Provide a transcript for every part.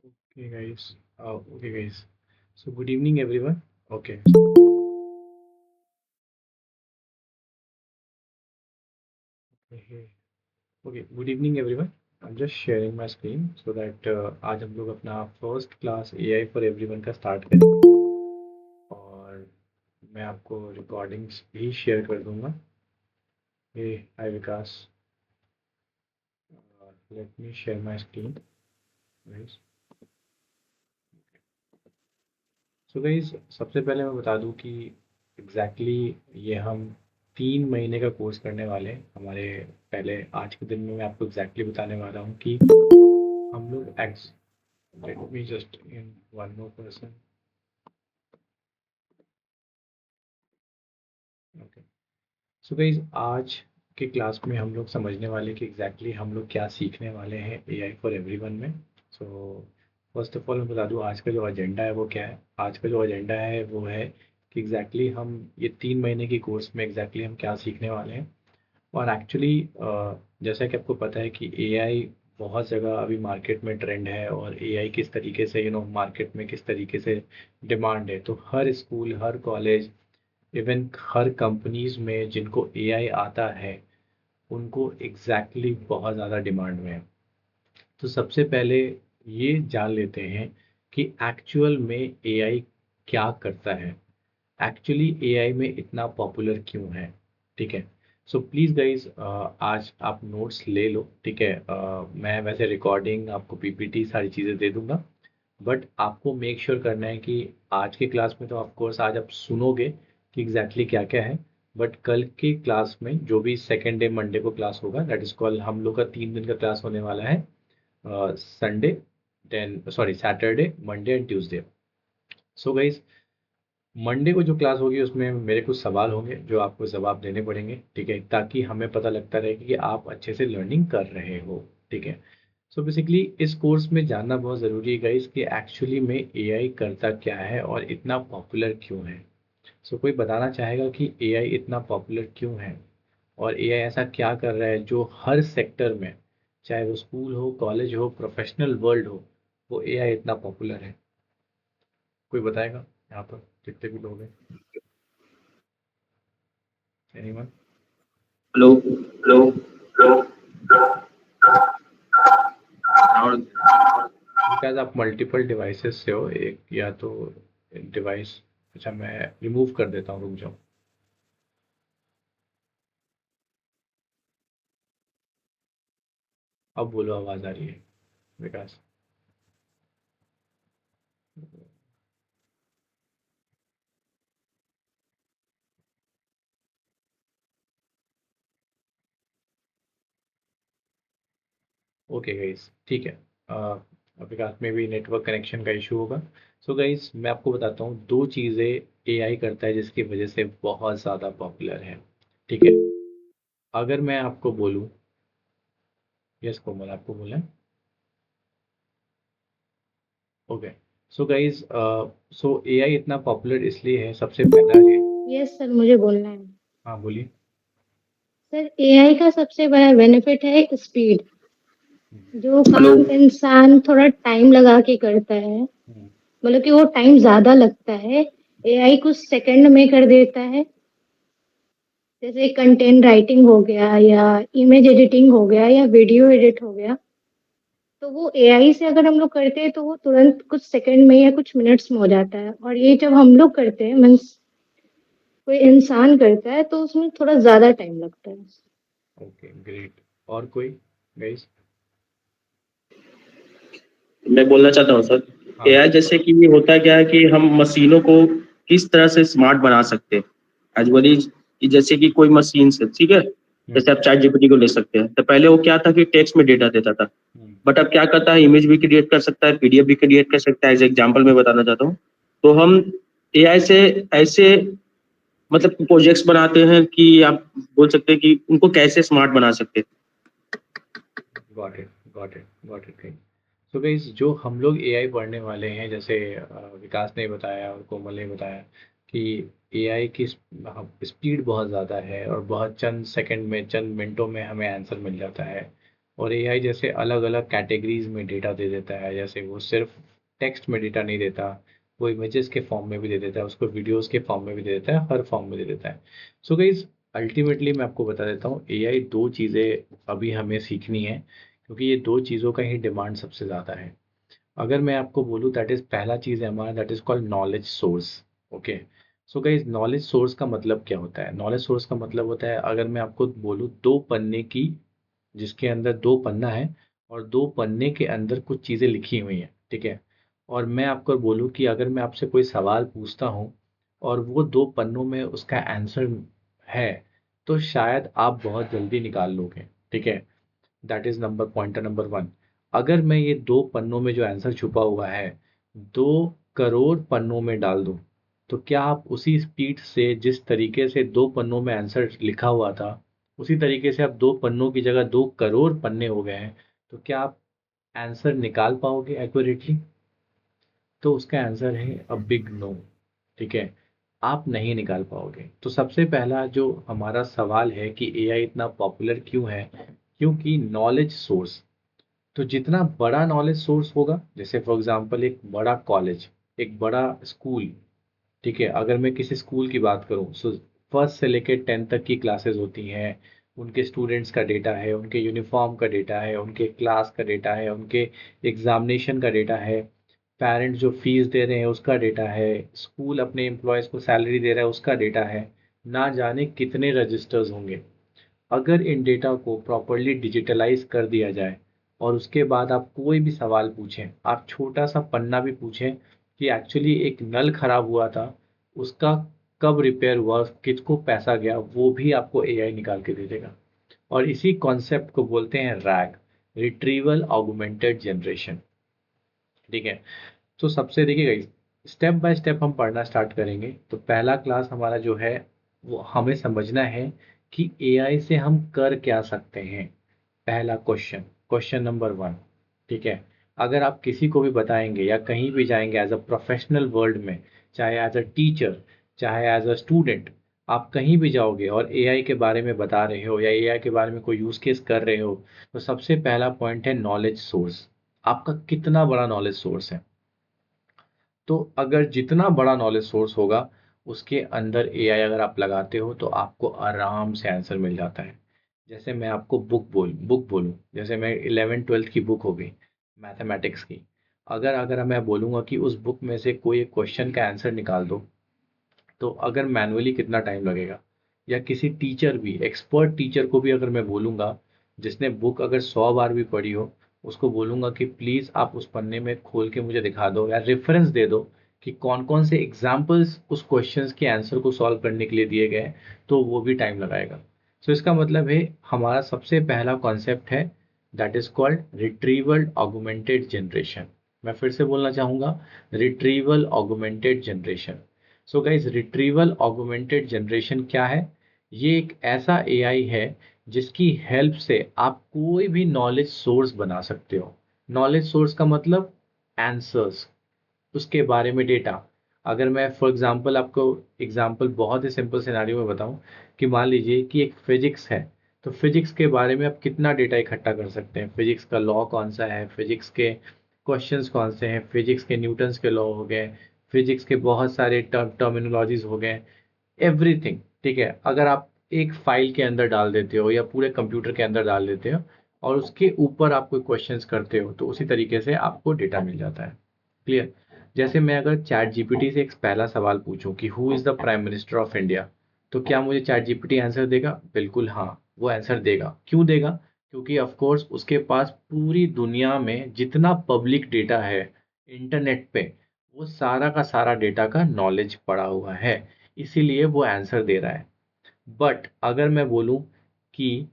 Okay, guys. Okay, guys. So, good evening, everyone. Okay. Okay. Okay. Good evening, everyone. I'm just sharing my screen so that आज हम लोग अपना first class AI for everyone का start करेंगे और मैं आपको रिकॉर्डिंग्स भी शेयर कर दूंगा. Hey hi Vikas. Let me share my screen guys. So guys, सबसे पहले मैं बता दूं कि एग्जैक्टली ये हम 3 महीने का कोर्स करने वाले हैं. हमारे पहले आज के दिन में मैं आपको एग्जैक्टली बताने वाला हूँ कि हम लोग x let me just in one more person. Okay. So guys, आज के क्लास में हम लोग समझने वाले कि एग्जैक्टली हम लोग क्या सीखने वाले हैं एआई फॉर एवरीवन में. सो फर्स्ट ऑफ ऑल मैं बता दूं आज का जो एजेंडा है वो क्या है. आज का जो एजेंडा है वो है कि एग्जैक्टली हम ये 3 महीने की कोर्स में एग्जैक्टली हम क्या सीखने वाले हैं. और एक्चुअली जैसा कि आपको पता है कि एआई बहुत जगह अभी मार्केट में ट्रेंड है और एआई किस तरीके से मार्केट में किस तरीके से डिमांड है. तो हर स्कूल, हर कॉलेज, इवन हर कंपनीज में जिनको एआई आता है उनको एग्जैक्टली बहुत ज़्यादा डिमांड में है. तो सबसे पहले ये जान लेते हैं कि एक्चुअल में एआई क्या करता है, एक्चुअली एआई में इतना पॉपुलर क्यों है. ठीक है. सो प्लीज़ गाइज, आज आप नोट्स ले लो. ठीक है. मैं वैसे रिकॉर्डिंग आपको पीपीटी सारी चीज़ें दे दूंगा, बट आपको मेक श्योर करना है कि आज के क्लास में तो ऑफ कोर्स आज आप सुनोगे कि एग्जैक्टली क्या क्या है. बट कल की क्लास में जो भी सेकेंड डे मंडे को क्लास होगा, दैट इज कॉल, हम लोग का 3 दिन का क्लास होने वाला है. Sunday, then sorry Saturday, Monday and Tuesday. So guys, Monday को जो क्लास होगी उसमें मेरे कुछ सवाल होंगे जो आपको जवाब देने पड़ेंगे. ठीक है, ताकि हमें पता लगता रहे कि आप अच्छे से लर्निंग कर रहे हो. ठीक है. सो बेसिकली इस कोर्स में जानना बहुत ज़रूरी है गाइस कि एक्चुअली में एआई करता क्या है और इतना पॉपुलर क्यों है. सो कोई बताना चाहेगा कि एआई इतना पॉपुलर क्यों है और एआई ऐसा क्या कर रहा है जो हर सेक्टर में, चाहे वो स्कूल हो, कॉलेज हो, प्रोफेशनल वर्ल्ड हो, वो एआई इतना पॉपुलर है. कोई बताएगा यहाँ पर जितने भी लोग हैं? एनीवन? Hello hello hello. और बिकॉज आप मल्टीपल डिवाइसेस से हो, एक या तो डिवाइस. अच्छा, मैं रिमूव कर देता हूँ, रुक जाओ. अब बोलो, आवाज़ आ रही है विकास? ओके गाइस, ठीक है. विकास में भी नेटवर्क कनेक्शन का इशू होगा. सो गाइस, मैं आपको बताता हूँ दो चीज़ें एआई करता है जिसकी वजह से बहुत ज़्यादा पॉपुलर है. ठीक है. अगर मैं आपको बोलूँ, यस कोमल आपको बोला है. ओके. सो गाइस, सो एआई इतना पॉपुलर इसलिए है, सबसे पहला है. यस सर, मुझे बोलना है। हाँ बोलिए. सर, एआई का सबसे बड़ा बेनिफिट है स्पीड। हम्म, जो हेलो। काम इंसान थोड़ा टाइम लगा के करता है, हम्म, मतलब कि वो टाइम ज्यादा लगता है, एआई कुछ सेकंड में कर देता है। जैसे कंटेंट राइटिंग हो गया या इमेज एडिटिंग हो गया या वीडियो एडिट हो गया, तो वो एआई से अगर हम लोग करते हैं तो वो तुरंत कुछ सेकंड में या कुछ मिनट्स में हो जाता है। और ये जब हम लोग करते हैं, मीन्स कोई इंसान करता है, तो उसमें थोड़ा ज्यादा टाइम लगता है। Okay great. और कोई गाइस? मैं बोलना चाहता हूँ सर, हाँ एआई बोलिए. जैसे कि होता क्या है कि हम मशीनों को किस तरह से स्मार्ट बना सकते हैं। एज वेल एज जैसे कि कोई मशीन से, ठीक है, हम्म, जैसे आप चैट जीपीटी को ले सकते हैं। तो पहले वो क्या था कि टेक्स्ट में डेटा देता था, हम्म, बट अब क्या करता है, इमेज भी क्रिएट कर सकता है, पीडीएफ भी क्रिएट कर सकता है। एज एग्जाम्पल मैं बताना चाहता हूँ, तो हम एआई से ऐसे मतलब प्रोजेक्ट्स बनाते हैं कि आप बोल सकते हैं कि उनको कैसे स्मार्ट बना सकते हैं। Got it, got it, got it. So guys, जो हम लोग एआई पढ़ने वाले हैं, जैसे विकास ने बताया और कोमल ने बताया कि एआई की स्पीड बहुत ज़्यादा है और बहुत चंद सेकंड में, चंद मिनटों में हमें आंसर मिल जाता है. और एआई जैसे अलग अलग कैटेगरीज में डेटा दे देता है, जैसे वो सिर्फ टेक्स्ट में डेटा नहीं देता, वो इमेजेस के फॉर्म में भी दे देता है, उसको वीडियोस के फॉर्म में भी दे देता है, हर फॉर्म में दे देता है। सो गाइस, अल्टीमेटली मैं आपको बता देता हूँ, एआई दो चीज़ें अभी हमें सीखनी है, क्योंकि ये दो चीज़ों का ही डिमांड सबसे ज़्यादा है। अगर मैं आपको बोलूँ, दैट इज़ पहला चीज़ है हमारा, that is called knowledge source. Okay, so guys, knowledge source का मतलब क्या होता है? नॉलेज सोर्स का मतलब होता है, अगर मैं आपको बोलूँ दो पन्ने की, जिसके अंदर दो पन्ना है और दो पन्ने के अंदर कुछ चीज़ें लिखी हुई हैं, ठीक है? और मैं आपको बोलूँ कि अगर मैं आपसे कोई सवाल पूछता हूँ और वो दो पन्नों में उसका आंसर है, तो शायद आप बहुत जल्दी निकाल लोगे, ठीक है? That is number pointer number one. अगर मैं ये दो पन्नों में जो आंसर छुपा हुआ है 2 करोड़ पन्नों में डाल दूं, तो क्या आप उसी स्पीड से, जिस तरीके से दो पन्नों में आंसर लिखा हुआ था, उसी तरीके से अब दो पन्नों की जगह 2 करोड़ पन्ने हो गए हैं, तो क्या आप आंसर निकाल पाओगे एक्यूरेटली? तो उसका आंसर है अ बिग नो, ठीक है? आप नहीं निकाल पाओगे। तो सबसे पहला जो हमारा सवाल है कि एआई इतना पॉपुलर क्यों है, क्योंकि नॉलेज सोर्स, तो जितना बड़ा नॉलेज सोर्स होगा, जैसे फॉर एग्जांपल एक बड़ा कॉलेज, एक बड़ा स्कूल, ठीक है? अगर मैं किसी स्कूल की बात करूं, सो फर्स्ट से लेकर 10th तक की क्लासेस होती हैं, उनके स्टूडेंट्स का डेटा है, उनके यूनिफॉर्म का डेटा है, उनके क्लास का डेटा है, उनके एग्जामिनेशन का डेटा है, पेरेंट्स जो फीस दे रहे हैं उसका डेटा है, स्कूल अपने एम्प्लॉयज़ को सैलरी दे रहा है उसका डेटा है, ना जाने कितने रजिस्टर्स होंगे। अगर इन डेटा को प्रॉपर्ली डिजिटलाइज कर दिया जाए और उसके बाद आप कोई भी सवाल पूछें, आप छोटा सा पन्ना भी पूछें कि एक्चुअली एक नल खराब हुआ था, उसका कब रिपेयर हुआ, किसको पैसा गया, वो भी आपको एआई निकाल के दे देगा। और इसी कॉन्सेप्ट को बोलते हैं रैग, रिट्रीवल ऑगमेंटेड जनरेशन, ठीक है? तो सबसे देखिएगा, स्टेप बाय स्टेप हम पढ़ना स्टार्ट करेंगे। तो पहला क्लास हमारा जो है, वो हमें समझना है कि एआई से हम कर क्या सकते हैं। पहला क्वेश्चन, क्वेश्चन नंबर वन, ठीक है? अगर आप किसी को भी बताएंगे या कहीं भी जाएंगे एज अ प्रोफेशनल वर्ल्ड में, चाहे एज अ टीचर, चाहे एज अ स्टूडेंट, आप कहीं भी जाओगे और एआई के बारे में बता रहे हो या एआई के बारे में कोई यूज केस कर रहे हो, तो सबसे पहला पॉइंट है नॉलेज सोर्स। आपका कितना बड़ा नॉलेज सोर्स है? तो अगर जितना बड़ा नॉलेज सोर्स होगा, उसके अंदर एआई अगर आप लगाते हो तो आपको आराम से आंसर मिल जाता है। जैसे मैं आपको बुक बोलूँ, जैसे मैं 11th 12th की बुक हो गई मैथमेटिक्स की, अगर अगर मैं बोलूँगा कि उस बुक में से कोई एक क्वेश्चन का आंसर निकाल दो, तो अगर मैनुअली कितना टाइम लगेगा? या किसी टीचर भी, एक्सपर्ट टीचर को भी अगर मैं बोलूँगा, जिसने बुक अगर 100 बार भी पढ़ी हो, उसको बोलूँगा कि प्लीज़ आप उस पन्ने में खोल के मुझे दिखा दो या रेफरेंस दे दो कि कौन कौन से एग्जाम्पल्स उस क्वेश्चंस के आंसर को सॉल्व करने के लिए दिए गए हैं, तो वो भी टाइम लगाएगा। सो इसका मतलब है, हमारा सबसे पहला कॉन्सेप्ट है, that is called retrieval augmented generation. मैं फिर से बोलना चाहूँगा, retrieval augmented generation. So guys, retrieval augmented generation क्या है? ये एक ऐसा एआई है जिसकी हेल्प से आप कोई भी नॉलेज सोर्स बना सकते हो। नॉलेज सोर्स का मतलब आंसर्स, उसके बारे में डेटा। अगर मैं फॉर एग्जांपल आपको एग्जांपल बहुत ही सिंपल सिनेरियो में बताऊं, कि मान लीजिए कि एक फिजिक्स है, तो फिजिक्स के बारे में आप कितना डेटा इकट्ठा कर सकते हैं? फिजिक्स का लॉ कौन सा है, फिजिक्स के क्वेश्चंस कौन से हैं, फिजिक्स के न्यूटन्स के लॉ हो गए, फिजिक्स के बहुत सारे टर्मिनोलॉजीज हो गए, एवरीथिंग, ठीक है? अगर आप एक फाइल के अंदर डाल देते हो या पूरे कंप्यूटर के अंदर डाल देते हो और उसके ऊपर आप कोई क्वेश्चंस करते हो, तो उसी तरीके से आपको डेटा मिल जाता है। क्लियर? जैसे मैं अगर चैट जीपीटी से एक पहला सवाल पूछूं कि who is the prime minister of India, तो क्या मुझे चैट जीपीटी आंसर देगा? बिल्कुल हाँ, वो आंसर देगा। क्यों देगा? क्योंकि ऑफ कोर्स उसके पास पूरी दुनिया में जितना पब्लिक डेटा है इंटरनेट पे, वो सारा का सारा डेटा का नॉलेज पड़ा हुआ है, इसीलिए वो आंसर दे रहा है। बट अगर मैं बोलूं कि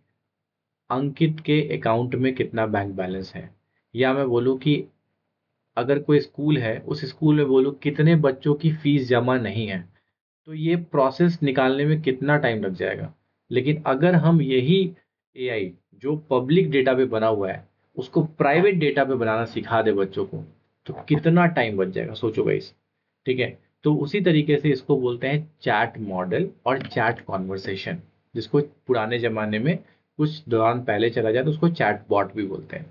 अंकित के अकाउंट में कितना बैंक बैलेंस है, या मैं बोलूं कि अगर कोई स्कूल है, उस स्कूल में बोलो कितने बच्चों की फीस जमा नहीं है, तो ये प्रोसेस निकालने में कितना टाइम लग जाएगा। लेकिन अगर हम यही एआई जो पब्लिक डेटा पे बना हुआ है, उसको प्राइवेट डेटा पे बनाना सिखा दे बच्चों को, तो कितना टाइम बच जाएगा, सोचो गाइस, ठीक है? तो उसी तरीके से इसको बोलते हैं चैट मॉडल और चैट कॉन्वर्सेशन, जिसको पुराने जमाने में कुछ दौरान पहले चला जाए तो उसको चैटबॉट भी बोलते हैं।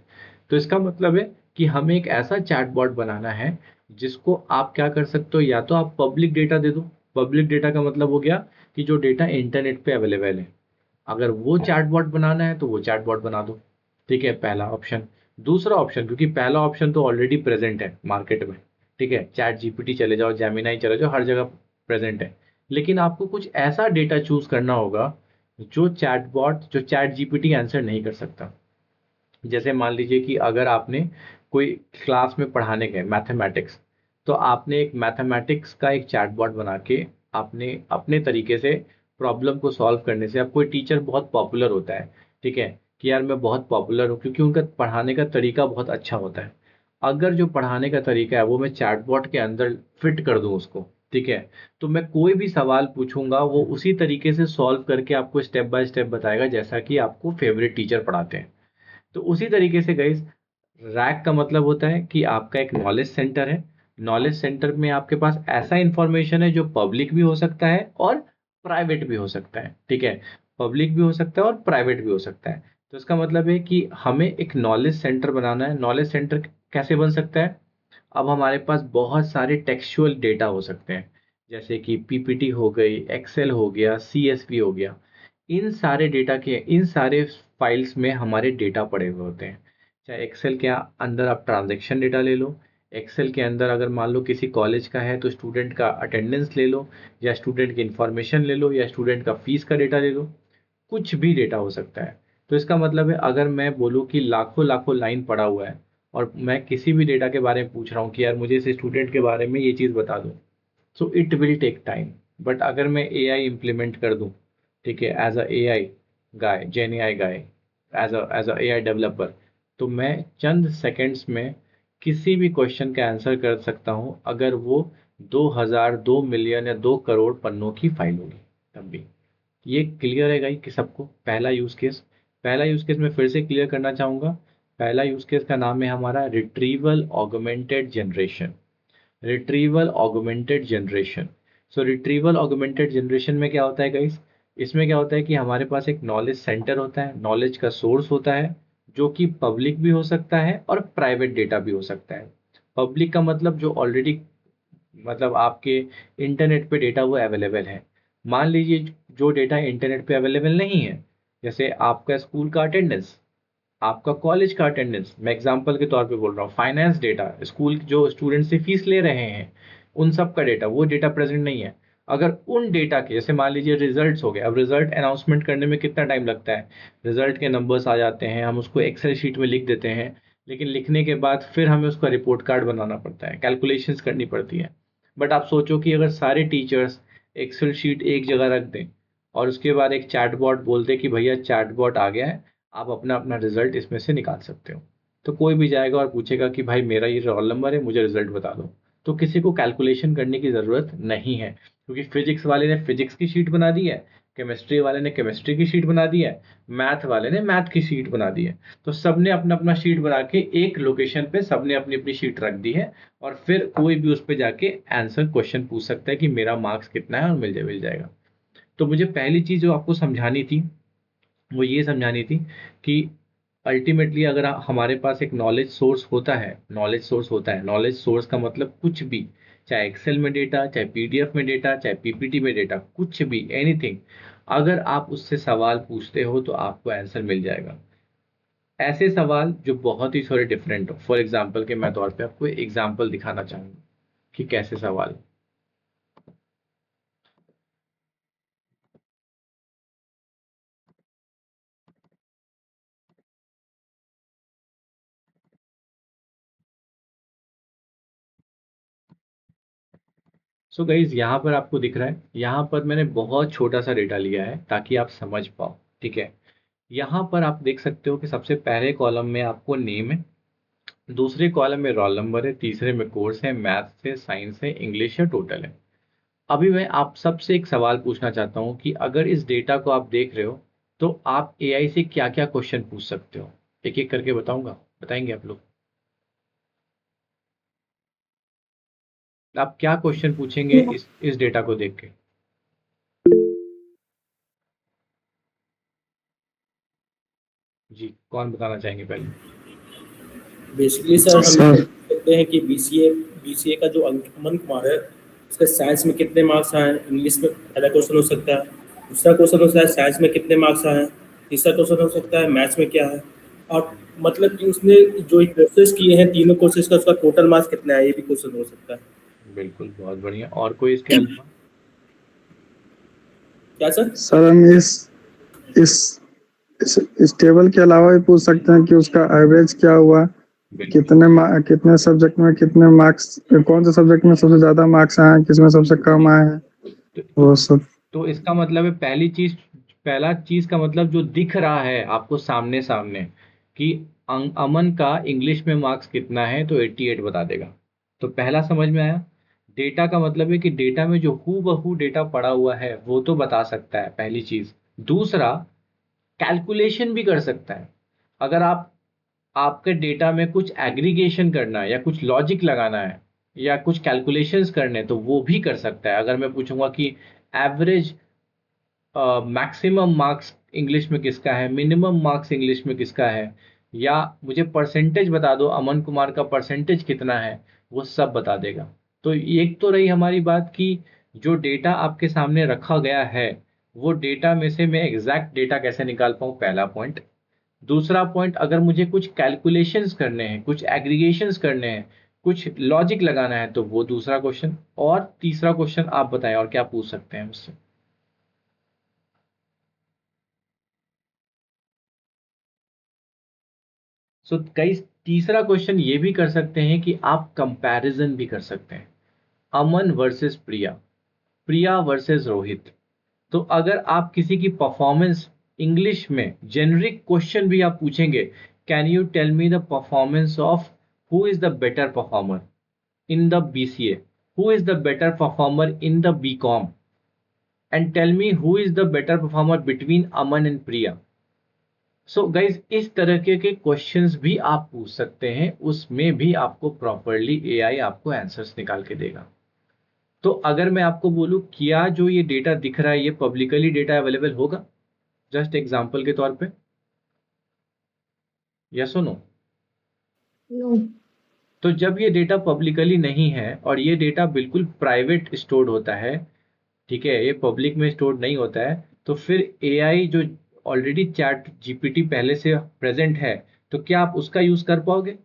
तो इसका मतलब है कि हमें एक ऐसा चैटबॉट बनाना है जिसको आप क्या कर सकते हो, या तो आप पब्लिक डेटा दे दो। पब्लिक डेटा का मतलब हो गया कि जो डेटा इंटरनेट पे अवेलेबल है, अगर वो चैटबॉट बनाना है तो वो चैटबॉट बना दो। ठीक है, पहला ऑप्शन। दूसरा ऑप्शन, क्योंकि पहला ऑप्शन तो ऑलरेडी प्रेजेंट है मार्केट में, ठीक है, चैट जीपीटी चले जाओ, जेमिनाई चले जाओ, हर जगह प्रेजेंट है। लेकिन आपको कुछ ऐसा डेटा चूज करना होगा जो चैट जीपीटी आंसर नहीं कर सकता। जैसे मान लीजिए कि अगर आपने कोई क्लास में पढ़ाने गए मैथमेटिक्स, तो आपने एक मैथमेटिक्स का एक चैटबॉट बना के आपने अपने तरीके से प्रॉब्लम को सॉल्व करने से, अब कोई टीचर बहुत पॉपुलर होता है, ठीक है, कि यार मैं बहुत पॉपुलर हूँ क्योंकि उनका पढ़ाने का तरीका बहुत अच्छा होता है। अगर जो पढ़ाने का तरीका है वो मैं चैटबॉट के अंदर फिट कर दूं उसको, ठीक है, तो मैं कोई भी सवाल पूछूंगा वो उसी तरीके से सॉल्व करके आपको स्टेप बाय स्टेप बताएगा जैसा कि आपको फेवरेट टीचर पढ़ाते हैं। तो उसी तरीके से गाइस, रैक का मतलब होता है कि आपका एक नॉलेज सेंटर है। नॉलेज सेंटर में आपके पास ऐसा इंफॉर्मेशन है जो पब्लिक भी हो सकता है और प्राइवेट भी हो सकता है, ठीक है, पब्लिक भी हो सकता है और प्राइवेट भी हो सकता है। तो इसका मतलब है कि हमें एक नॉलेज सेंटर बनाना है। नॉलेज सेंटर कैसे बन सकता है? अब हमारे पास बहुत सारे टेक्सचुअल डेटा हो सकते हैं, जैसे कि पीपीटी हो गई, एक्सेल हो गया, सीएसवी हो गया। इन सारे फाइल्स में हमारे डेटा पड़े हुए होते हैं। चाहे एक्सेल के अंदर आप ट्रांजैक्शन डेटा ले लो, एक्सेल के अंदर अगर मान लो किसी कॉलेज का है तो स्टूडेंट का अटेंडेंस ले लो, या स्टूडेंट की इंफॉर्मेशन ले लो, या स्टूडेंट का फीस का डेटा ले लो। कुछ भी डेटा हो सकता है। तो इसका मतलब है अगर मैं बोलूँ कि लाखों लाखों लाइन पड़ा हुआ है और मैं किसी भी डेटा के बारे में पूछ रहा हूँ कि यार मुझे इस स्टूडेंट के बारे में ये चीज़ बता दो, so it will take time. But अगर मैं एआई इम्प्लीमेंट कर दूँ, ठीक है, as a AI guy, Gen AI guy, as a AI developer, तो मैं चंद सेकंड्स में किसी भी क्वेश्चन का आंसर कर सकता हूँ, अगर वो 2000, 2 मिलियन या 2 करोड़ पन्नों की फाइल होगी तब भी। ये क्लियर है गाइस कि सबको? पहला यूज केस मैं फिर से क्लियर करना चाहूंगा। पहला यूज केस का नाम है हमारा retrieval augmented generation. Retrieval augmented generation. So retrieval augmented generation में क्या होता है गाइस? इसमें क्या होता है कि हमारे पास एक नॉलेज सेंटर होता है, नॉलेज का सोर्स होता है, जो कि पब्लिक भी हो सकता है और प्राइवेट डेटा भी हो सकता है। पब्लिक का मतलब जो ऑलरेडी, मतलब आपके इंटरनेट पे डेटा वो अवेलेबल है। मान लीजिए जो डेटा इंटरनेट पे अवेलेबल नहीं है, जैसे आपका स्कूल का अटेंडेंस, आपका कॉलेज का अटेंडेंस, मैं एग्जांपल के तौर पे बोल रहा हूँ, फाइनेंस डेटा, स्कूल जो स्टूडेंट से फीस ले रहे हैं उन सब का डेटा, वो डेटा प्रेजेंट नहीं है। अगर उन डेटा के, जैसे मान लीजिए रिजल्ट्स हो गए, अब रिजल्ट अनाउंसमेंट करने में कितना टाइम लगता है? रिजल्ट के नंबर्स आ जाते हैं, हम उसको एक्सेल शीट में लिख देते हैं, लेकिन लिखने के बाद फिर हमें उसका रिपोर्ट कार्ड बनाना पड़ता है, कैलकुलेशंस करनी पड़ती है। बट आप सोचो कि अगर सारे टीचर्स एक्सेल शीट एक जगह रख दें और उसके बाद एक चैटबॉट बोल दे कि भैया चैटबॉट आ गया है, आप अपना अपना रिजल्ट इसमें से निकाल सकते हो, तो कोई भी जाएगा और पूछेगा कि भाई मेरा ये रोल नंबर है, मुझे रिजल्ट बता दो। तो किसी को कैलकुलेशन करने की ज़रूरत नहीं है, क्योंकि फिजिक्स वाले ने फिजिक्स की शीट बना दी है, केमिस्ट्री वाले ने केमिस्ट्री की शीट बना दी है, मैथ वाले ने मैथ की शीट बना दी है। तो सबने अपना अपना शीट बना के एक लोकेशन पे सबने अपनी अपनी शीट रख दी है, और फिर कोई भी उस पर जाके आंसर क्वेश्चन पूछ सकता है कि मेरा मार्क्स कितना है, और मिल जाएगा। तो मुझे पहली चीज़ जो आपको समझानी थी वो ये समझानी थी कि अल्टीमेटली अगर हमारे पास एक नॉलेज सोर्स का मतलब कुछ भी, चाहे एक्सेल में डेटा, चाहे पीडीएफ में डेटा, चाहे पीपीटी में डेटा, कुछ भी, एनीथिंग, अगर आप उससे सवाल पूछते हो तो आपको आंसर मिल जाएगा। ऐसे सवाल जो बहुत ही थोड़े डिफरेंट हो, फॉर एग्जाम्पल के मैं तौर पे आपको एग्जाम्पल दिखाना चाहूंगा कि कैसे सवाल। सो गाइज यहाँ पर आपको दिख रहा है, यहाँ पर मैंने बहुत छोटा सा डेटा लिया है ताकि आप समझ पाओ, ठीक है। यहाँ पर आप देख सकते हो कि सबसे पहले कॉलम में आपको नेम है, दूसरे कॉलम में रोल नंबर है, तीसरे में कोर्स है, मैथ्स है, साइंस है, इंग्लिश है, टोटल है। अभी मैं आप सबसे एक सवाल पूछना चाहता हूँ कि अगर इस डेटा को आप देख रहे हो तो आप एआई से क्या क्या क्वेश्चन पूछ सकते हो? एक एक करके बताऊंगा, बताएंगे आप लोग? आप क्या क्वेश्चन पूछेंगे इस डेटा को देख के? जी, कौन बताना चाहेंगे पहले? बेसिकली सर हम सर कहते हैं कि बीसीए का जो अमन कुमार है, उसके साइंस में कितने मार्क्स आए हैं, इंग्लिश में पहला क्वेश्चन हो सकता है, दूसरा क्वेश्चन हो सकता है साइंस में कितने मार्क्स आए हैं, तीसरा क्वेश्चन हो सकता है मैथ्स में क्या है, और मतलब कि उसने जो कोर्सेज किए हैं तीनों कोर्सेज का उसका टोटल मार्क्स कितना है, ये भी क्वेश्चन हो सकता है। बिल्कुल, बहुत बढ़िया। और कोई इसके अलावा? क्या सर? सर हम इस इस टेबल के अलावा भी पूछ सकते हैं कि उसका एवरेज क्या हुआ, बिल्कुल कितने सब्जेक्ट में कितने मार्क्स, कौन से सब्जेक्ट में सबसे ज्यादा मार्क्स आए हैं, किसमें सबसे कम आए हैं, तो, वो सब। तो इसका मतलब है पहला चीज का मतलब जो दिख रहा है आपको सामने सामने कि अमन का इंग्लिश में मार्क्स कितना है, तो 88 बता देगा। तो पहला समझ में आया। डेटा का मतलब है कि डेटा में जो हू बहू डेटा पड़ा हुआ है वो तो बता सकता है, पहली चीज। दूसरा, कैलकुलेशन भी कर सकता है। अगर आपके डेटा में कुछ एग्रीगेशन करना है या कुछ लॉजिक लगाना है या कुछ कैलकुलेशंस करने हैं, तो वो भी कर सकता है। अगर मैं पूछूंगा कि एवरेज मैक्सिमम मार्क्स इंग्लिश में किसका है, मिनिमम मार्क्स इंग्लिश में किसका है, या मुझे परसेंटेज बता दो अमन कुमार का परसेंटेज कितना है, वो सब बता देगा। तो एक तो रही हमारी बात कि जो डेटा आपके सामने रखा गया है वो डेटा में से मैं एग्जैक्ट डेटा कैसे निकाल पाऊँ, पहला पॉइंट। दूसरा पॉइंट, अगर मुझे कुछ कैलकुलेशंस करने हैं, कुछ एग्रीगेशंस करने हैं, कुछ लॉजिक लगाना है, तो वो दूसरा क्वेश्चन। और तीसरा क्वेश्चन आप बताएं और क्या पूछ सकते हैं मुझसे? सो कई तीसरा क्वेश्चन ये भी कर सकते हैं कि आप कंपैरिजन भी कर सकते हैं, अमन वर्सेस प्रिया, प्रिया वर्सेस रोहित। तो अगर आप किसी की परफॉर्मेंस इंग्लिश में जेनरिक क्वेश्चन भी आप पूछेंगे, can you tell me the performance of who is the better performer in the BCA, who is the better performer in the BCom, and tell me who is the better performer between Aman and Priya. So guys इस तरह के questions भी आप पूछ सकते हैं, उसमें भी आपको प्रॉपरली एआई आपको आंसर्स निकाल के देगा। तो अगर मैं आपको बोलूं क्या जो ये डेटा दिख रहा है ये पब्लिकली डेटा अवेलेबल होगा, जस्ट एग्जांपल के तौर पे, यस और नो? नो। तो जब ये डेटा पब्लिकली नहीं है और ये डेटा बिल्कुल प्राइवेट स्टोर्ड होता है, ठीक है, ये पब्लिक में स्टोर नहीं होता है, तो फिर एआई जो ऑलरेडी चैट जीपीटी पहले से प्रेजेंट है, तो क्या आप उसका यूज कर पाओगे?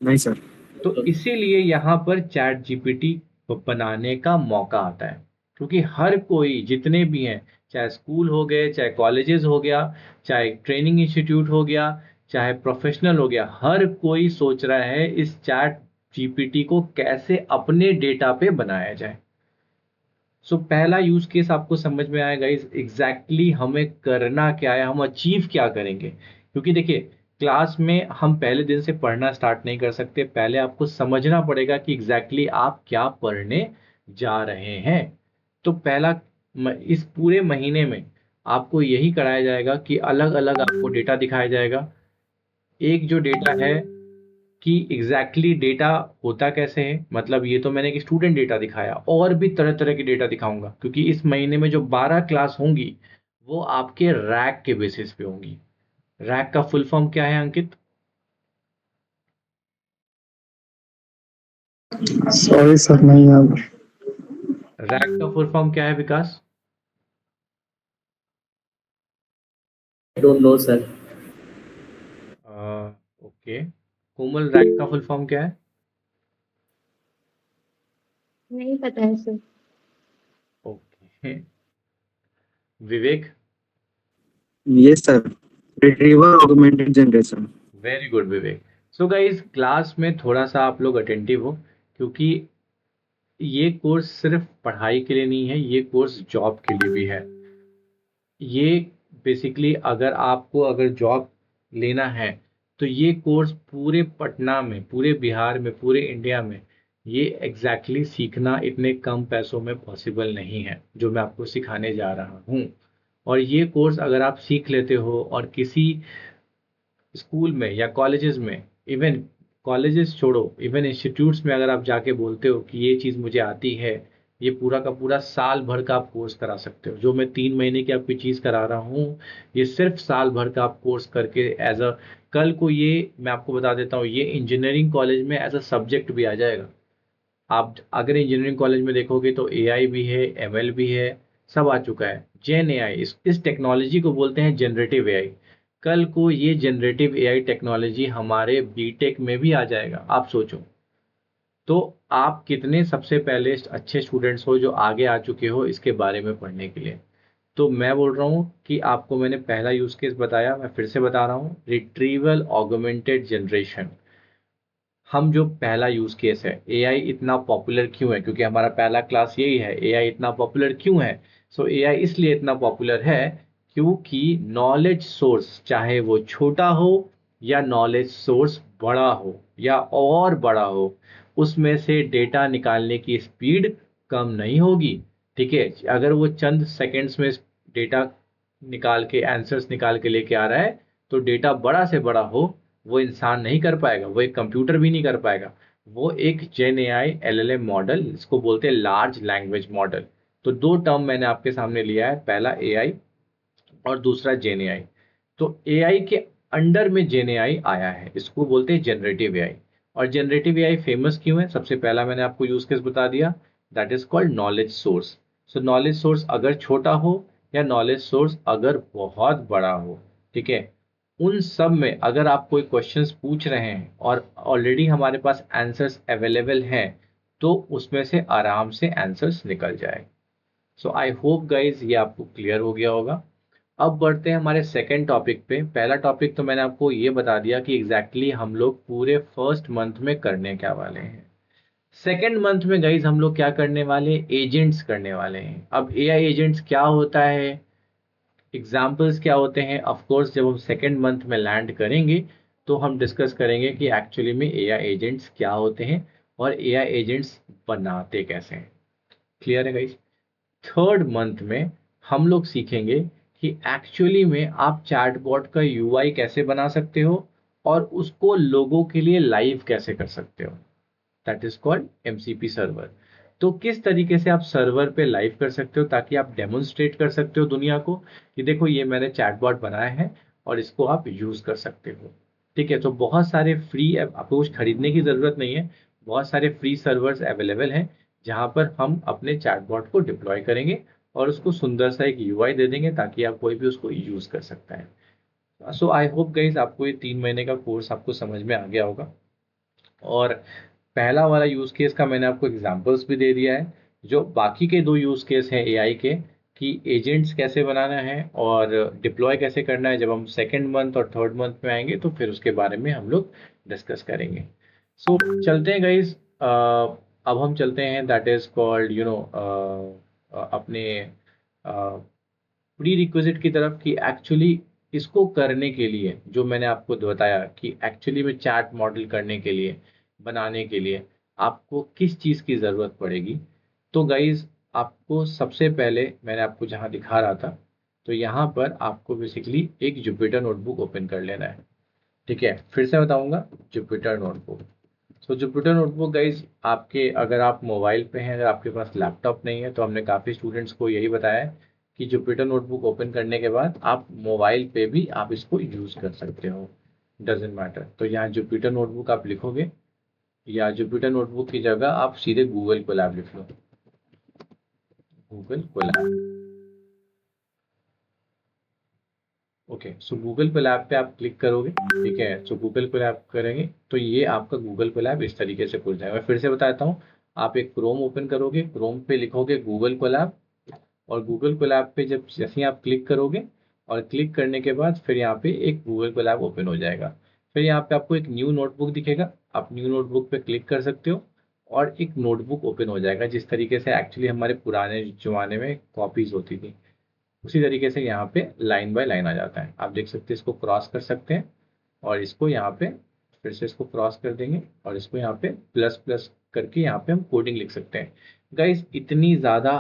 नहीं सर। तो इसीलिए यहाँ पर चैट जीपीटी बनाने का मौका आता है, क्योंकि हर कोई जितने भी हैं, चाहे स्कूल हो गए, चाहे कॉलेजेस हो गया, चाहे ट्रेनिंग इंस्टीट्यूट हो गया, चाहे प्रोफेशनल हो गया, हर कोई सोच रहा है इस चैट जीपीटी को कैसे अपने डेटा पे बनाया जाए। सो पहला यूज केस आपको समझ में आएगा इस एग्जैक्टली हमें करना क्या है, हम अचीव क्या करेंगे। क्योंकि देखिए, क्लास में हम पहले दिन से पढ़ना स्टार्ट नहीं कर सकते, पहले आपको समझना पड़ेगा कि एग्जैक्टली आप क्या पढ़ने जा रहे हैं। तो पहला इस पूरे महीने में आपको यही कराया जाएगा कि अलग अलग आपको डेटा दिखाया जाएगा। एक जो डेटा है कि एग्जैक्टली डेटा होता कैसे है, मतलब ये तो मैंने एक स्टूडेंट डेटा दिखाया, और भी तरह तरह की डेटा दिखाऊंगा, क्योंकि इस महीने में जो 12 क्लास होंगी वो आपके रैक के बेसिस पे होंगी। रैक का फुल फॉर्म क्या है अंकित? सॉरी सर, नहीं याद। रैक का फुल फॉर्म क्या है Vikas? I don't know sir. Okay, Komal, RAG का फुल फॉर्म क्या है? नहीं पता है sir. Okay, Vivek? Yes sir, retriever augmented generation. Very good Vivek. So guys, class में थोड़ा सा आप लोग अटेंटिव हो, क्योंकि ये कोर्स सिर्फ पढ़ाई के लिए नहीं है, ये कोर्स जॉब के लिए भी है। ये बेसिकली अगर जॉब लेना है, तो ये कोर्स पूरे पटना में, पूरे बिहार में, पूरे इंडिया में ये एग्जैक्टली सीखना इतने कम पैसों में पॉसिबल नहीं है जो मैं आपको सिखाने जा रहा हूँ। और ये कोर्स अगर आप सीख लेते हो और किसी स्कूल में या कॉलेजेस में, इवन कॉलेजेस छोड़ो, इवन इंस्टीट्यूट्स में अगर आप जाके बोलते हो कि ये चीज़ मुझे आती है, ये पूरा का पूरा साल भर का आप कोर्स करा सकते हो। जो मैं 3 महीने की आपकी चीज़ करा रहा हूँ, ये सिर्फ साल भर का आप कोर्स करके एज अ, कल को ये मैं आपको बता देता हूँ, ये इंजीनियरिंग कॉलेज में एज अ सब्जेक्ट भी आ जाएगा। आप अगर इंजीनियरिंग कॉलेज में देखोगे तो एआई भी है, एमएल भी है, सब आ चुका है। जेन एआई, इस टेक्नोलॉजी को बोलते हैं जनरेटिव एआई। कल को ये जनरेटिव एआई टेक्नोलॉजी हमारे बीटेक में भी आ जाएगा, आप सोचो। तो आप कितने सबसे पहले अच्छे स्टूडेंट्स हो जो आगे आ चुके हो इसके बारे में पढ़ने के लिए। तो मैं बोल रहा हूँ कि आपको मैंने पहला यूज केस बताया, मैं फिर से बता रहा हूँ, रिट्रीवल ऑगमेंटेड जनरेशन। हम जो पहला यूज केस है, एआई इतना पॉपुलर क्यों है, क्योंकि हमारा पहला क्लास यही है, एआई इतना पॉपुलर क्यों है। सो एआई इसलिए इतना पॉपुलर है क्योंकि नॉलेज सोर्स चाहे वो छोटा हो या नॉलेज सोर्स बड़ा हो या और बड़ा हो, उसमें से डेटा निकालने की स्पीड कम नहीं होगी। ठीक है, अगर वो चंद सेकंड्स में डेटा निकाल के आंसर्स निकाल के लेके आ रहा है, तो डेटा बड़ा से बड़ा हो, वो इंसान नहीं कर पाएगा, वो एक कंप्यूटर भी नहीं कर पाएगा। वो एक जेन एआई एलएलएम मॉडल, इसको बोलते हैं लार्ज लैंग्वेज मॉडल। तो दो टर्म मैंने आपके सामने लिया है, पहला एआई और दूसरा जेन एआई। तो एआई के अंडर में जेन एआई आया है, इसको बोलते हैं जनरेटिव एआई। और जनरेटिव एआई फेमस क्यों है, सबसे पहला मैंने आपको यूज केस बता दिया, that is called knowledge source. So knowledge source अगर छोटा हो या नॉलेज सोर्स अगर बहुत बड़ा हो, ठीक है, उन सब में अगर आप कोई क्वेश्चंस पूछ रहे हैं और ऑलरेडी हमारे पास आंसर्स अवेलेबल हैं, तो उसमें से आराम से आंसर्स निकल जाए। सो आई होप गाइज ये आपको क्लियर हो गया होगा। अब बढ़ते हैं हमारे सेकंड टॉपिक पे। पहला टॉपिक तो मैंने आपको ये बता दिया कि एग्जैक्टली हम लोग पूरे फर्स्ट मंथ में करने क्या वाले हैं। सेकंड मंथ में गाइज हम लोग क्या करने वाले, एजेंट्स करने वाले हैं। अब एआई एजेंट्स क्या होता है, एग्जाम्पल्स क्या होते हैं, ऑफ कोर्स जब हम सेकेंड मंथ में लैंड करेंगे तो हम डिस्कस करेंगे कि एक्चुअली में एआई एजेंट्स क्या होते हैं और एआई एजेंट्स बनाते कैसे हैं। क्लियर है गाइस। थर्ड मंथ में हम लोग सीखेंगे कि एक्चुअली में आप चैटबॉट का यूआई कैसे बना सकते हो और उसको लोगों के लिए लाइव कैसे कर सकते हो, that is called MCP server. तो किस तरीके से आप सर्वर पे लाइव कर सकते हो ताकि आप डेमोन्स्ट्रेट कर सकते हो दुनिया को कि देखो ये मैंने चैटबॉट बनाया है और इसको आप यूज कर सकते हो। ठीक है, तो बहुत सारे फ्री, आपको कुछ खरीदने की जरूरत नहीं है, बहुत सारे फ्री सर्वर्स अवेलेबल हैं जहां पर हम अपने चैटबॉट को डिप्लॉय करेंगे और उसको सुंदर सा एक यूआई दे देंगे ताकि आप कोई भी उसको यूज कर सकता है। सो आई होप गाइज आपको ये 3 महीने का कोर्स आपको समझ में आ गया होगा। और पहला वाला यूज केस का मैंने आपको एग्जांपल्स भी दे दिया है। जो बाकी के दो यूज केस हैं एआई के, कि एजेंट्स कैसे बनाना है और डिप्लॉय कैसे करना है, जब हम सेकेंड मंथ और थर्ड मंथ में आएंगे तो फिर उसके बारे में हम लोग डिस्कस करेंगे। सो चलते हैं गाइज, अब हम चलते हैं, दैट इज कॉल्ड अपने प्री रिक्विजिट की तरफ, कि एक्चुअली इसको करने के लिए जो मैंने आपको बताया कि एक्चुअली में चैट मॉडल करने के लिए, बनाने के लिए आपको किस चीज़ की ज़रूरत पड़ेगी। तो गाइज आपको सबसे पहले मैंने आपको जहाँ दिखा रहा था, तो यहाँ पर आपको बेसिकली एक जुपिटर नोटबुक ओपन कर लेना है। ठीक है, फिर से बताऊंगा, Jupyter notebook. So Jupyter notebook guys आपके, अगर आप मोबाइल पे हैं, अगर आपके पास लैपटॉप नहीं है, तो हमने काफ़ी स्टूडेंट्स को यही बताया है कि जुपिटर नोटबुक ओपन करने के बाद आप मोबाइल पे भी आप इसको यूज़ कर सकते हो, डजेंट मैटर। तो यहाँ जुपिटर नोटबुक आप लिखोगे या जुपिटर नोटबुक की जगह आप सीधे गूगल कोलैब लिख लो, Google Colab. Okay, so Google Colab पे आप क्लिक करोगे, ठीक है, सो गूगल कोलैब करेंगे तो ये आपका गूगल कोलैब इस तरीके से खुल जाएगा। मैं फिर से बताता हूँ, आप एक क्रोम ओपन करोगे, क्रोम पे लिखोगे गूगल कोलैब, और गूगल कोलैब पे जब जैसे ही आप क्लिक करोगे, और क्लिक करने के बाद फिर यहाँ पे एक गूगल कोलैब ओपन हो जाएगा। फिर यहाँ पे आपको एक न्यू नोटबुक दिखेगा, आप न्यू नोटबुक पे क्लिक कर सकते हो और एक नोटबुक ओपन हो जाएगा, जिस तरीके से एक्चुअली हमारे पुराने ज़माने में कॉपीज होती थी, उसी तरीके से यहाँ पे लाइन बाय लाइन आ जाता है। आप देख सकते हैं, इसको क्रॉस कर सकते हैं और इसको यहाँ पे फिर से इसको क्रॉस कर देंगे और इसको यहाँ पे प्लस प्लस करके यहाँ पे हम कोडिंग लिख सकते हैं। गाइज इतनी ज़्यादा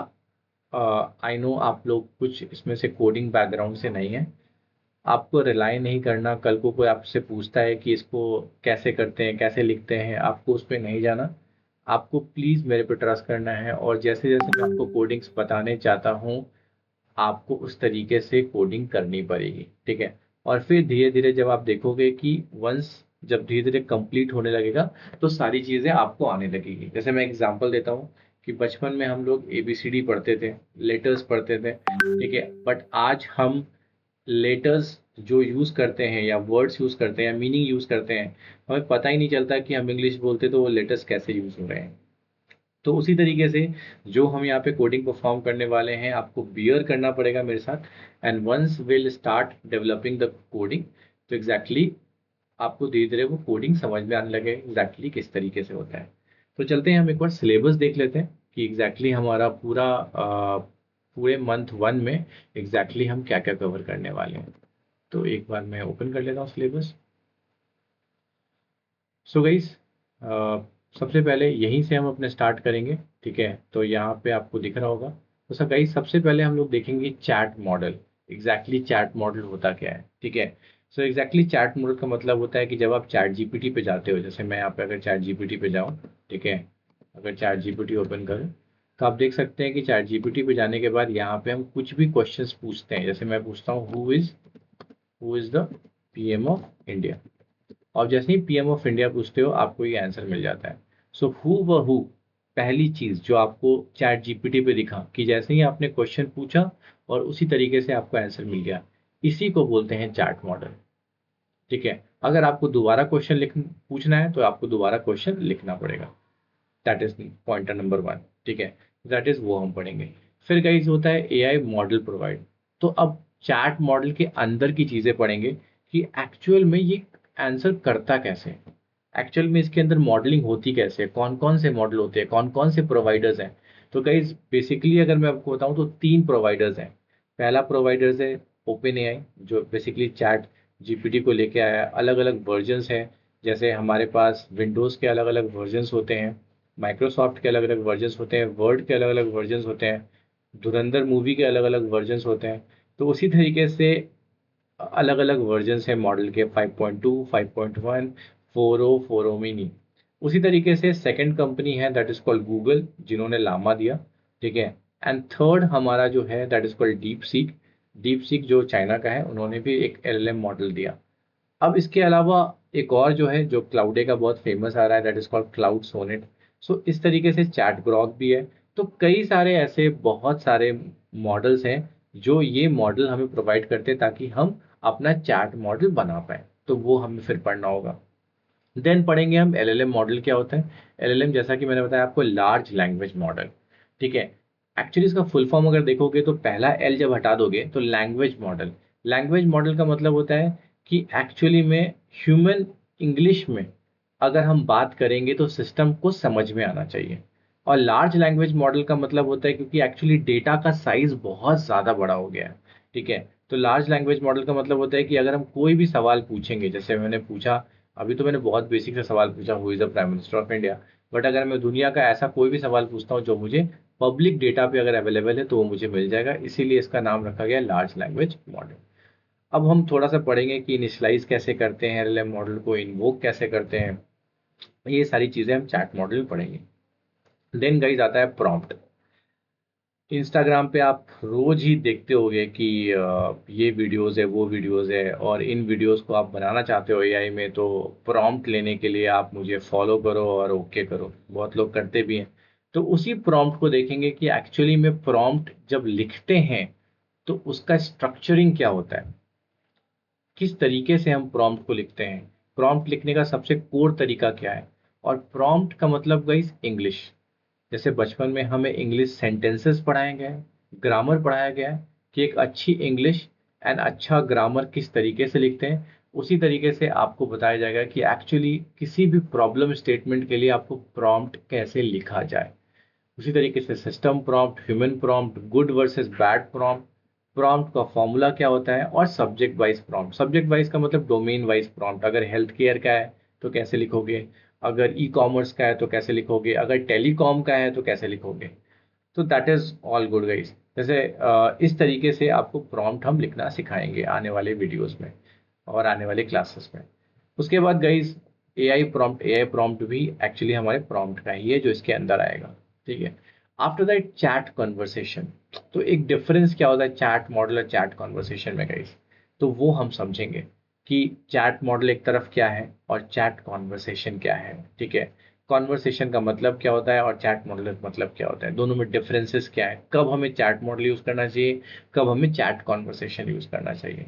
आई नो आप लोग कुछ इसमें से कोडिंग बैकग्राउंड से नहीं है, आपको रिलाई नहीं करना। कल को कोई आपसे पूछता है कि इसको कैसे करते हैं, कैसे लिखते हैं, आपको उस पर नहीं जाना। आपको प्लीज़ मेरे पे ट्रस्ट करना है, और जैसे जैसे मैं आपको कोडिंग्स बताने चाहता हूँ आपको उस तरीके से कोडिंग करनी पड़ेगी, ठीक है। और फिर धीरे धीरे जब आप देखोगे कि वंस जब धीरे धीरे कंप्लीट होने लगेगा तो सारी चीज़ें आपको आने लगेगी। जैसे मैं एग्जांपल देता हूँ कि बचपन में हम लोग ABCD पढ़ते थे, लेटर्स पढ़ते थे, ठीक है, बट आज हम लेटर्स जो यूज़ करते हैं या वर्ड्स यूज़ करते हैं या मीनिंग यूज़ करते हैं, हमें पता ही नहीं चलता कि हम इंग्लिश बोलते तो वो लेटर्स कैसे यूज़ हो रहे हैं। तो उसी तरीके से जो हम यहाँ पे कोडिंग परफॉर्म करने वाले हैं आपको बियर करना पड़ेगा मेरे साथ, and once will start developing the coding, तो एग्जैक्टली आपको धीरे धीरे वो कोडिंग समझ में आने लगे एग्जैक्टली किस तरीके से होता है। तो चलते हैं हम एक बार सिलेबस देख लेते हैं कि एग्जैक्टली हमारा पूरे मंथ 1 में एग्जैक्टली हम क्या क्या कवर करने वाले हैं। तो एक बार मैं ओपन कर लेता हूँ सिलेबस। सो गाइस, सबसे पहले यहीं से हम अपने स्टार्ट करेंगे, ठीक है। तो यहाँ पे आपको दिख रहा होगा। तो सर गाइस, सबसे पहले हम लोग देखेंगे chat model. Exactly chat model होता क्या है, ठीक है। सो एग्जैक्टली चैट मॉडल का मतलब होता है कि जब आप चैट जीपीटी पे जाते हो, जैसे मैं यहाँ पे अगर चैट जीपीटी पे जाऊँ, ठीक है, अगर चैट जीपीटी ओपन करूँ तो आप देख सकते हैं कि चैट जीपीटी पे जाने के बाद यहाँ पे हम कुछ भी क्वेश्चंस पूछते हैं। जैसे मैं पूछता हूँ who is the PM of India, और जैसे ही PM ऑफ इंडिया पूछते हो आपको ये आंसर मिल जाता है। सो हु पहली चीज जो आपको चैट जीपीटी पे दिखा कि जैसे ही आपने क्वेश्चन पूछा और उसी तरीके से आपको आंसर मिल गया, इसी को बोलते हैं चैट मॉडल, ठीक है। अगर आपको दोबारा क्वेश्चन पूछना है तो आपको दोबारा क्वेश्चन लिखना पड़ेगा। दैट इज पॉइंटर नंबर 1, ठीक है। दैट इज वो हम पढ़ेंगे। फिर गाइस होता है AI मॉडल प्रोवाइड। तो अब चैट मॉडल के अंदर की चीजें पढ़ेंगे कि एक्चुअल में ये आंसर करता कैसे, एक्चुअल में इसके अंदर मॉडलिंग होती कैसे, कौन कौन से मॉडल होते हैं, कौन कौन से प्रोवाइडर्स हैं। तो गाइस बेसिकली अगर मैं आपको बताऊं तो 3 प्रोवाइडर्स हैं। पहला प्रोवाइडर्स है OpenAI, जो बेसिकली चैट जीपीटी को लेके आया है। अलग अलग वर्जन्स हैं, जैसे हमारे पास विंडोज़ के अलग अलग वर्जन्स होते हैं, माइक्रोसॉफ्ट के अलग अलग वर्जन्स होते हैं, वर्ड के अलग अलग वर्जन्स होते हैं, धुरंधर मूवी के अलग अलग वर्जन्स होते हैं। तो उसी तरीके से अलग अलग वर्जन्स हैं मॉडल के, 5.2, 5.1, 4.0, 4.0 मिनी। उसी तरीके से सेकंड कंपनी है दैट इज कॉल्ड गूगल, जिन्होंने लामा दिया, ठीक है। एंड थर्ड हमारा जो है that is called deep seek जो चाइना का है, उन्होंने भी एक LLM मॉडल दिया। अब इसके अलावा एक और जो है जो क्लाउडे का बहुत फेमस आ रहा है that is called Claude Sonnet. So इस तरीके से चैट ग्रॉक भी है। तो कई सारे ऐसे बहुत सारे मॉडल्स हैं जो ये मॉडल हमें प्रोवाइड करते हैं ताकि हम अपना चैट मॉडल बना पाए। तो वो हमें फिर पढ़ना होगा। देन पढ़ेंगे हम LLM मॉडल क्या होता है। LLM जैसा कि मैंने बताया आपको, लार्ज लैंग्वेज मॉडल, ठीक है। एक्चुअली इसका फुल फॉर्म अगर देखोगे तो पहला L जब हटा दोगे तो लैंग्वेज मॉडल। लैंग्वेज मॉडल का मतलब होता है कि एक्चुअली में ह्यूमन इंग्लिश में अगर हम बात करेंगे तो सिस्टम को समझ में आना चाहिए। और लार्ज लैंग्वेज मॉडल का मतलब होता है क्योंकि एक्चुअली डेटा का साइज बहुत ज़्यादा बड़ा हो गया है, ठीक है। तो लार्ज लैंग्वेज मॉडल का मतलब होता है कि अगर हम कोई भी सवाल पूछेंगे, जैसे मैंने पूछा, अभी तो मैंने बहुत बेसिक सा सवाल पूछा, who is the prime minister of India, but अगर मैं दुनिया का ऐसा कोई भी सवाल पूछता हूँ जो मुझे पब्लिक डेटा पे अगर अवेलेबल है तो वो मुझे मिल जाएगा, इसीलिए इसका नाम रखा गया लार्ज लैंग्वेज मॉडल। अब हम थोड़ा सा पढ़ेंगे कि इनिशियलाइज कैसे करते हैं LLM मॉडल को, इन्वोक कैसे करते हैं, ये सारी चीज़ें हम चैट मॉडल में पढ़ेंगे। देन गाइस आता है प्रॉम्प्ट। इंस्टाग्राम पे आप रोज ही देखते होंगे कि ये वीडियोस है, वो वीडियोस है, और इन वीडियोस को आप बनाना चाहते हो AI में, तो प्रॉम्प्ट लेने के लिए आप मुझे फॉलो करो और ओके करो। बहुत लोग करते भी हैं। तो उसी प्रॉम्प्ट को देखेंगे कि एक्चुअली में प्रॉम्प्ट जब लिखते हैं तो उसका स्ट्रक्चरिंग क्या होता है, किस तरीके से हम प्रॉम्प्ट को लिखते हैं, प्रॉम्प्ट लिखने का सबसे कोर तरीका क्या है। और प्रॉम्प्ट का मतलब गाइस इंग्लिश, जैसे बचपन में हमें इंग्लिश सेंटेंसेस पढ़ाए गए हैं, ग्रामर पढ़ाया गया है कि एक अच्छी इंग्लिश एंड अच्छा ग्रामर किस तरीके से लिखते हैं, उसी तरीके से आपको बताया जाएगा कि एक्चुअली किसी भी प्रॉब्लम स्टेटमेंट के लिए आपको प्रॉम्प्ट कैसे लिखा जाए। उसी तरीके से system prompt, human prompt, good versus bad prompt, prompt का फॉर्मूला क्या होता है, और subject wise prompt. Subject wise का मतलब डोमेन वाइज प्रॉम्प्ट, अगर हेल्थ केयर का है तो कैसे लिखोगे, अगर ई-कॉमर्स का है तो कैसे लिखोगे, अगर टेलीकॉम का है तो कैसे लिखोगे। तो that is all good guys. जैसे इस तरीके से आपको प्रॉम्प्ट हम लिखना सिखाएंगे आने वाले वीडियोस में और आने वाले क्लासेस में। उसके बाद गाइस AI प्रॉम्प्ट भी एक्चुअली हमारे प्रॉम्प्ट का ही है जो इसके अंदर आएगा, ठीक है। आफ्टर दैट चैट कन्वर्सेशन, तो एक डिफरेंस क्या होता है चैट मॉडल और चैट कन्वर्सेशन में गाइस, तो वो हम समझेंगे कि चैट मॉडल एक तरफ क्या है और चैट कॉन्वर्सेशन क्या है, ठीक है। कॉन्वर्सेशन का मतलब क्या होता है और चैट मॉडल का मतलब क्या होता है, दोनों में डिफरेंसेस क्या है, कब हमें चैट मॉडल यूज करना चाहिए, कब हमें चैट कॉन्वर्सेशन यूज करना चाहिए।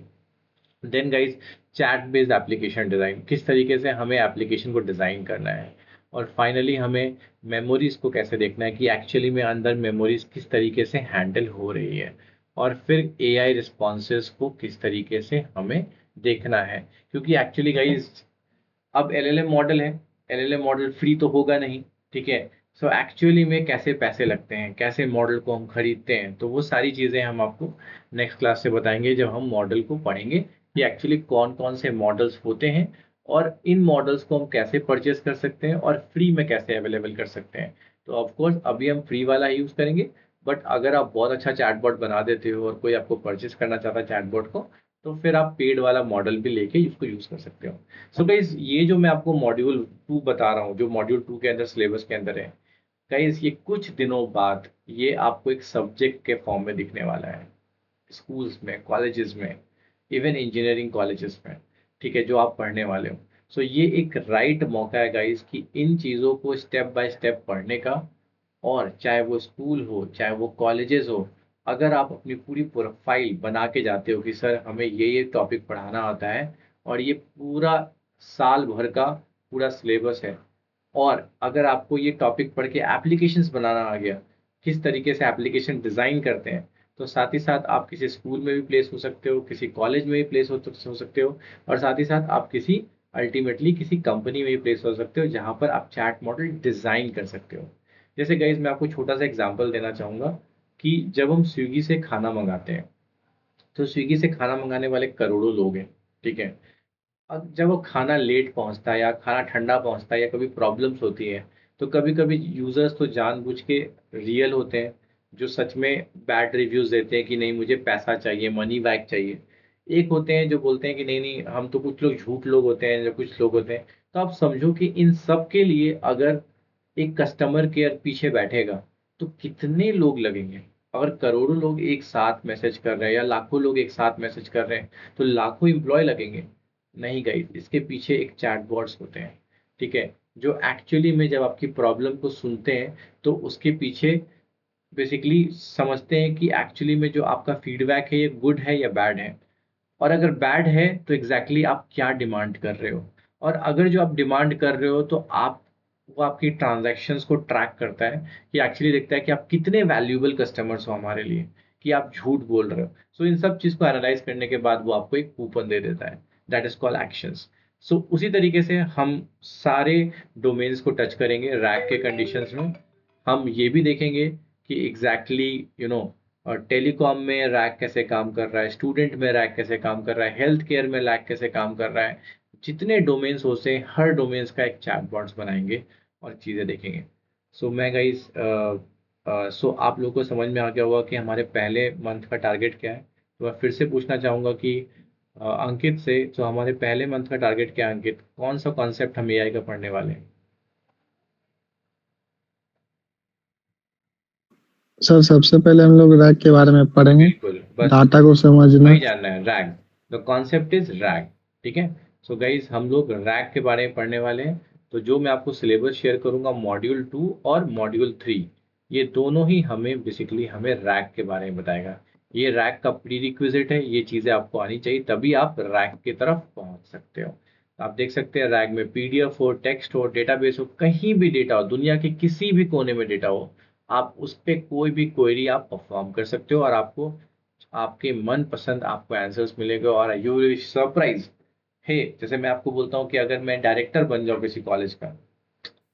Then guys, chat based application design, किस तरीके से हमें एप्लीकेशन को डिज़ाइन करना है। और फाइनली हमें मेमोरीज को कैसे देखना है कि एक्चुअली में अंदर मेमोरीज किस तरीके से हैंडल हो रही है। और फिर एआई रिस्पॉन्सेज को किस तरीके से हमें देखना है, क्योंकि एक्चुअली गाइज अब एलएलएम मॉडल है, एलएलएम मॉडल फ्री तो होगा नहीं, ठीक है। सो एक्चुअली में कैसे पैसे लगते हैं, कैसे मॉडल को हम खरीदते हैं, तो वो सारी चीज़ें हम आपको नेक्स्ट क्लास से बताएंगे जब हम मॉडल को पढ़ेंगे कि एक्चुअली कौन कौन से मॉडल्स होते हैं और इन मॉडल्स को हम कैसे परचेस कर सकते हैं और फ्री में कैसे अवेलेबल कर सकते हैं। तो ऑफकोर्स अभी हम फ्री वाला यूज़ करेंगे, बट अगर आप बहुत अच्छा चैटबॉट बना देते हो और कोई आपको परचेस करना चाहता है चैटबॉट को, तो फिर आप पेड वाला मॉडल भी लेके उसको यूज़ कर सकते हो। सो गाइस, ये जो मैं आपको मॉड्यूल 2 बता रहा हूँ, जो मॉड्यूल 2 के अंदर सिलेबस के अंदर है गाइस, ये कुछ दिनों बाद ये आपको एक सब्जेक्ट के फॉर्म में दिखने वाला है, स्कूल्स में, कॉलेजेस में, इवन इंजीनियरिंग कॉलेजेस में, ठीक है, जो आप पढ़ने वाले हो। सो ये एक राइट मौका है गाइस कि इन चीज़ों को स्टेप बाय स्टेप पढ़ने का। और चाहे वो स्कूल हो, चाहे वो कॉलेजेस हो, अगर आप अपनी पूरी प्रोफाइल बना के जाते हो कि सर हमें ये टॉपिक पढ़ाना आता है और ये पूरा साल भर का पूरा सिलेबस है, और अगर आपको ये टॉपिक पढ़ के एप्लीकेशंस बनाना आ गया, किस तरीके से एप्लीकेशन डिज़ाइन करते हैं, तो साथ ही साथ आप किसी स्कूल में भी प्लेस हो सकते हो, किसी कॉलेज में भी प्लेस हो सकते हो, और साथ ही साथ आप किसी अल्टीमेटली किसी कंपनी में भी प्लेस हो सकते हो जहाँ पर आप चैट मॉडल डिज़ाइन कर सकते हो। जैसे गाइज मैं आपको छोटा सा एग्जांपल देना चाहूँगा कि जब हम स्विगी से खाना मंगाते हैं, तो स्विगी से खाना मंगाने वाले करोड़ों लोग हैं, ठीक है। अब जब वो खाना लेट पहुंचता है या खाना ठंडा पहुंचता है या कभी प्रॉब्लम्स होती है, तो कभी कभी यूजर्स तो जानबूझ के रियल होते हैं, जो सच में बैड रिव्यूज देते हैं कि नहीं मुझे पैसा चाहिए, मनी बैक चाहिए। एक होते हैं जो बोलते हैं कि नहीं नहीं, हम तो कुछ लोग झूठ लोग होते हैं, जो कुछ लोग होते हैं। तो आप समझो कि इन सब के लिए अगर एक कस्टमर केयर पीछे बैठेगा तो कितने लोग लगेंगे। अगर करोड़ों लोग एक साथ मैसेज कर रहे हैं या लाखों लोग एक साथ मैसेज कर रहे हैं, तो लाखों एम्प्लॉय लगेंगे। नहीं गाइस, इसके पीछे एक चैटबॉट्स होते हैं, ठीक है, जो एक्चुअली में जब आपकी प्रॉब्लम को सुनते हैं तो उसके पीछे बेसिकली समझते हैं कि एक्चुअली में जो आपका फीडबैक है ये गुड है या बैड है। और अगर बैड है तो एग्जैक्टली आप क्या डिमांड कर रहे हो, और अगर जो आप डिमांड कर रहे हो तो आप वो आपकी ट्रांजैक्शंस को ट्रैक करता है कि एक्चुअली देखता है कि आप कितने वैल्यूएबल कस्टमर्स हो हमारे लिए, कि आप झूठ बोल रहे हो। सो इन सब चीज़ को एनालाइज करने के बाद वो आपको एक कूपन दे देता है, दैट इज कॉल्ड एक्शंस। सो उसी तरीके से हम सारे डोमेन्स को टच करेंगे रैक के कंडीशंस में। हम ये भी देखेंगे कि एग्जैक्टली और टेलीकॉम में रैक कैसे काम कर रहा है, स्टूडेंट में रैक कैसे काम कर रहा है, हेल्थ केयर में रैक कैसे काम कर रहा है। जितने डोमेन्स होते हैं हर डोमेन्स का एक चैटबॉट्स बनाएंगे और चीज़ें देखेंगे। सो मैं गाइस सो आप लोगों को समझ में आ गया होगा कि हमारे पहले मंथ का टारगेट क्या है। तो मैं फिर से पूछना चाहूँगा कि अंकित से, तो हमारे पहले मंथ का टारगेट क्या है अंकित, कौन सा कॉन्सेप्ट हम एआई का पढ़ने वाले हैं? सर सबसे पहले हम लोग रैक के बारे में पढ़ेंगे, बिल्कुल, बस डाटा को समझना। वही जानना है, rag, the concept is rag, ठीक है। सो गाइज हम लोग रैग के बारे में पढ़ने वाले हैं। तो जो मैं आपको सिलेबस शेयर करूंगा मॉड्यूल 2 और मॉड्यूल 3, ये दोनों ही हमें बेसिकली हमें रैग के बारे में बताएगा। ये रैग का प्री रिक्विजिट है, ये चीज़ें आपको आनी चाहिए तभी आप रैग की तरफ पहुंच सकते हो। आप देख सकते हैं रैग में पीडीएफ हो, टेक्स्ट हो, डेटाबेस हो, कहीं भी डेटा हो, दुनिया के किसी भी कोने में डेटा हो, आप उस पर कोई भी क्वेरी आप परफॉर्म कर सकते हो और आपको आपके मन पसंद आपको आंसर्स मिलेंगे और यू विल सरप्राइज। हे, जैसे मैं आपको बोलता हूँ कि अगर मैं डायरेक्टर बन जाऊँ किसी कॉलेज का,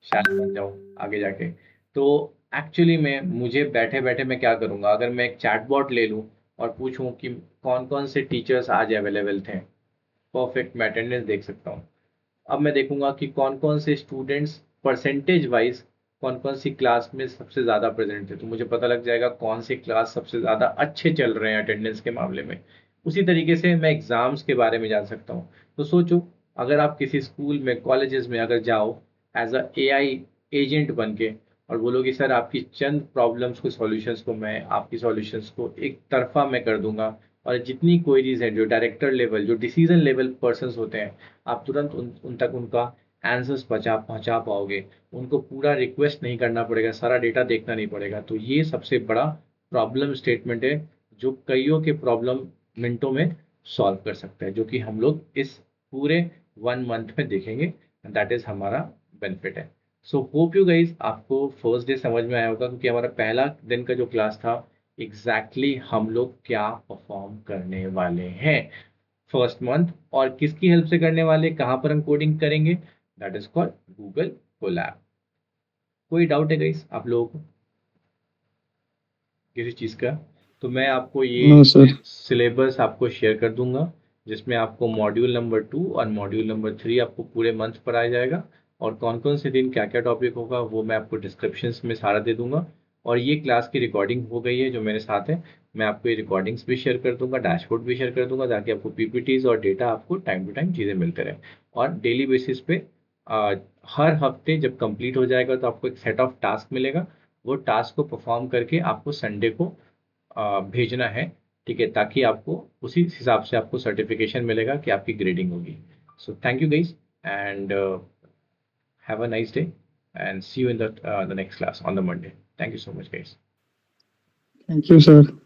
शायद बन जाऊँ आगे जाके, तो एक्चुअली में मुझे बैठे बैठे मैं क्या करूँगा, अगर मैं एक चैटबॉट ले लूँ और पूछूं कि कौन कौन से टीचर्स आज अवेलेबल थे, परफेक्ट, मैं अटेंडेंस देख सकता हूँ। अब मैं देखूंगा कि कौन कौन से स्टूडेंट्स परसेंटेज वाइज कौन कौन सी क्लास में सबसे ज़्यादा प्रेजेंट थे, तो मुझे पता लग जाएगा कौन सी क्लास सबसे ज़्यादा अच्छे चल रहे हैं अटेंडेंस के मामले में। उसी तरीके से मैं एग्ज़ाम्स के बारे में जान सकता हूँ। तो सोचो, अगर आप किसी स्कूल में, कॉलेजेस में अगर जाओ एज अ एआई एजेंट बन के और बोलो कि सर आपकी चंद प्रॉब्लम्स को, सॉल्यूशंस को मैं आपकी सॉल्यूशंस को एक तरफा मैं कर दूंगा, और जितनी क्वेरीज हैं जो डायरेक्टर लेवल, जो डिसीजन लेवल पर्सन्स होते हैं, आप तुरंत उन तक उनका आंसर्स पहुंचा पाओगे, उनको पूरा रिक्वेस्ट नहीं करना पड़ेगा, सारा डेटा देखना नहीं पड़ेगा। तो ये सबसे बड़ा प्रॉब्लम स्टेटमेंट है जो कईयों के प्रॉब्लम मिनटों में सॉल्व कर सकता है, जो कि हम लोग इस पूरे 1 मंथ में देखेंगे। दैट इज हमारा बेनिफिट है। सो होप यू गाइज आपको फर्स्ट डे समझ में आया होगा, क्योंकि हमारा पहला दिन का जो क्लास था एग्जैक्टली हम लोग क्या परफॉर्म करने वाले हैं फर्स्ट मंथ, और किसकी हेल्प से करने वाले, कहाँ पर हम कोडिंग करेंगे, that is called Google Colab. कोई डाउट है गाइस आप लोगों को किसी चीज़ का? तो मैं आपको ये नो सर। सिलेबस आपको शेयर कर दूंगा, जिसमें आपको मॉड्यूल नंबर 2 और मॉड्यूल नंबर 3 आपको पूरे मंथ पढ़ाया जाएगा, और कौन कौन से दिन क्या क्या टॉपिक होगा वो मैं आपको डिस्क्रिप्शन में सारा दे दूंगा। और ये क्लास की रिकॉर्डिंग हो गई है जो मेरे साथ है, मैं आपको ये रिकॉर्डिंग्स भी शेयर कर दूंगा, डैशबोर्ड भी शेयर कर दूंगा, ताकि आपको पीपीटीज और डेटा आपको टाइम टू टाइम चीज़ें मिलते रहे। और डेली बेसिस पे हर हफ्ते जब कंप्लीट हो जाएगा तो आपको एक सेट ऑफ टास्क मिलेगा, वो टास्क को परफॉर्म करके आपको संडे को भेजना है, ठीक है, ताकि आपको उसी हिसाब से आपको सर्टिफिकेशन मिलेगा कि आपकी ग्रेडिंग होगी। So thank you guys and have a nice day and see you in the next class on the Monday. Thank you so much guys. Thank you sir.